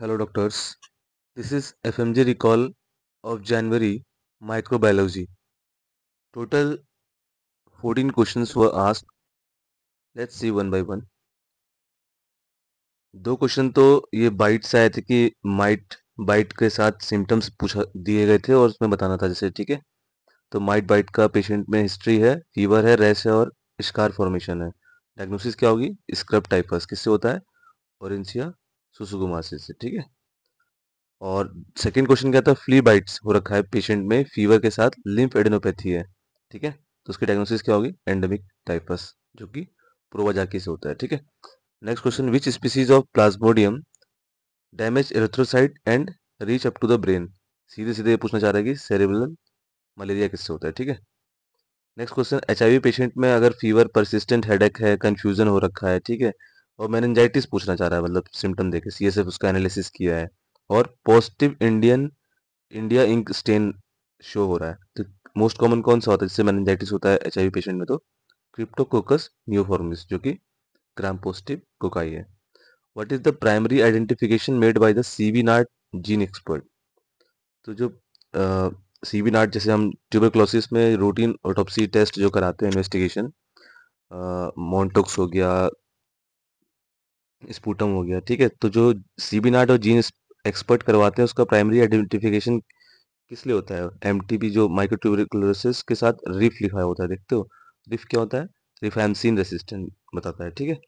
Hello doctors, this is FMG recall of January microbiology. Total 14 questions were asked. Let's see one by one. दो question तो ये bite से आए थे कि माइट बाइट के साथ सिम्टम्स पूछा दिए गए थे और उसमें बताना था जैसे ठीक है। तो माइट बाइट का पेशेंट में हिस्ट्री है, फीवर है, रैश है और स्कार फॉर्मेशन है। डायग्नोसिस क्या होगी? स्क्रब टाइफस किससे होता है? ओरेंशिया सुसुगुमासिस से, ठीक है। और सेकंड क्वेश्चन क्या था? फ्ली बाइट्स हो रखा है पेशेंट में, फीवर के साथ लिम्फ एडेनोपैथी है, ठीक है। तो उसकी डायग्नोसिस क्या होगी? एंडेमिक टाइफस, जो कि प्रोवाजाकी से होता है, ठीक है। Next question, which species of Plasmodium damage erythrocyte and reach up to the brain? सीधे सीधे ये पूछना चाह रहा है कि सेरेब्रल मलेरिया किससे होता है, ठीक है। नेक्स्ट क्वेश्चन, एचआईवी पेशेंट में अगर फीवर, परसिस्टेंट हेडेक है, कंफ्यूजन हो रखा है, ठीक है, और मेनिंजाइटिस पूछना चाह रहा है, मतलब सिम्टम देके सीएसएफ उसका एनालिसिस किया है, और positive India ink stain show हो रहा है, तो मोस्ट कॉमन कौन सा होता है जिससे मेनिंजाइटिस होता है एचआईवी पेशेंट में? तो क्रिप्टोकोकस नियोफॉर्मिस, जो कि ग्राम पॉजिटिव कोकाई है। What is the primary identification made by the CB NAAT gene expert? तो जो सीवी नाट, जैसे हम ट्यूबरक्लोसिस में रूटीन ऑटोप्सी टेस्ट जो कराते हैं, इन्वेस्टिगेशन, मॉन्टोक्स हो गया, स्पूटम हो गया, ठीक है, तो जो सीबी नाट और जीन एक्सपर्ट करवाते हैं उसका प्राइमरी आइडेंटिफिकेशन किस लिए होता है? एमटीबी, जो माइक्रोट्यूबरकुलोसिस के साथ रिफ लिखा होता है, देखते हो? रिफ क्या होता है? रिफैम्सिन रेसिस्टेंट बताता है, ठीक है।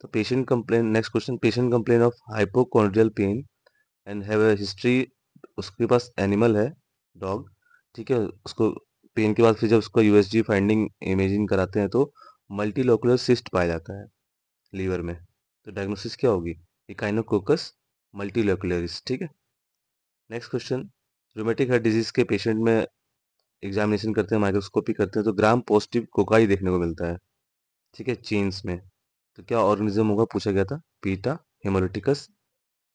तो patient complain, next question, patient complain of hypochondrial pain and have a history, उसके पास एनिमल है, डॉग, ठीक है, उसको पेन के बाद फिर जब उसको यूएसजी फाइंडिंग इमेजिंग कराते हैं तो मल्टीलोकुलर सिस्ट पाया जाता है लीवर में। तो डायग्नोसिस क्या होगी? इकाइनोकोकस मल्टीलोकुलरिस, ठीक है। Next question, rheumatic heart disease के पेशेंट में एग्जामिनेशन करते हैं, माइक्रोस्कोपी करते हैं तो ग्राम पॉजिटिव कोकाई देखने को मिलता है, ठीक है, चेन्स में। तो क्या ऑर्गेनिज्म होगा? पूछा गया था पीटा हेमोलिटिकस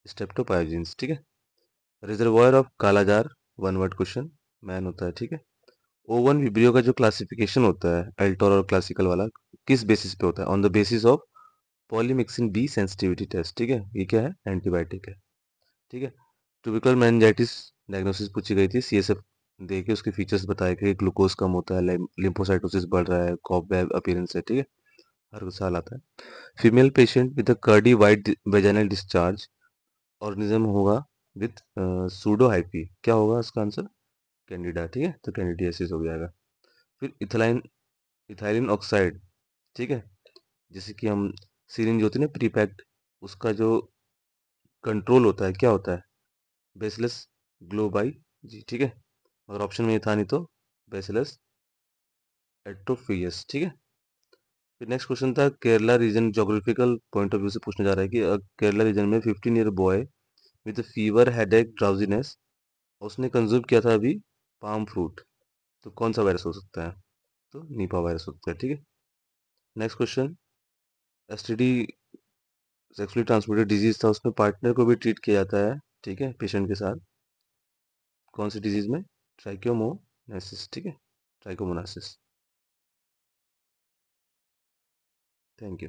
स्ट्रेप्टोपायोजेंस, ठीक है। Reservoir of kala azar, one word question, man होता है, ठीक है। ओवन विब्रियो का जो क्लासिफिकेशन होता है अल्टोर और क्लासिकल वाला, किस बेसिस पे होता है? On the basis of polymyxin B sensitivity test, ठीक है, ये क्या है? एंटीबायोटिक है, ठीक है। ट्यूबिकल मेनिंजाइटिस डायग्नोसिस पूछी गई थी, सीएसएफ देके उसके फीचर्स बताए कि ग्लूकोज कम होता है, लिम्फोसाइटोसिस बढ़ रहा है, कॉबवेब अपीयरेंस है, ठीक है, हर साल आता है। Female patient with curdy white vaginal discharge, organism होगा विथ सूडो हाइपी, क्या होगा इसका आंसर? कैंडिडा, ठीक है, तो कैंडिडियासिस हो जाएगा। फिर इथाइलिन ऑक्साइड, ठीक है, जैसे कि हम सिरिंज होती है ना प्री पैक्ड, उसका जो कंट्रोल होता है क्या होता है? बेसिलस ग्लोबाई जी, ठीक है, अगर ऑप्शन में ये था नहीं तो बेसिलस एट्रोफियस, ठीक है। फिर नेक्स्ट क्वेश्चन था Kerala region, geographical point of view से पूछने जा रहा है कि केरला रीजन में 15 year boy with fever headache drowsiness, उसने कंज्यूम किया था अभी पाम फ्रूट, तो कौन सा वायरस हो सकता है? तो नीपा वायरस हो सकता है, ठीक है। Next question, STD sexually transmitted disease था, उसमें पार्टनर को भी ट्रीट किया जाता है, ठीक है, पेशेंट के साथ, कौन सी डिजीज में? ट्राइकोमोनासिस, ठीक है, ट्राइकोमोनासिस। Thank you.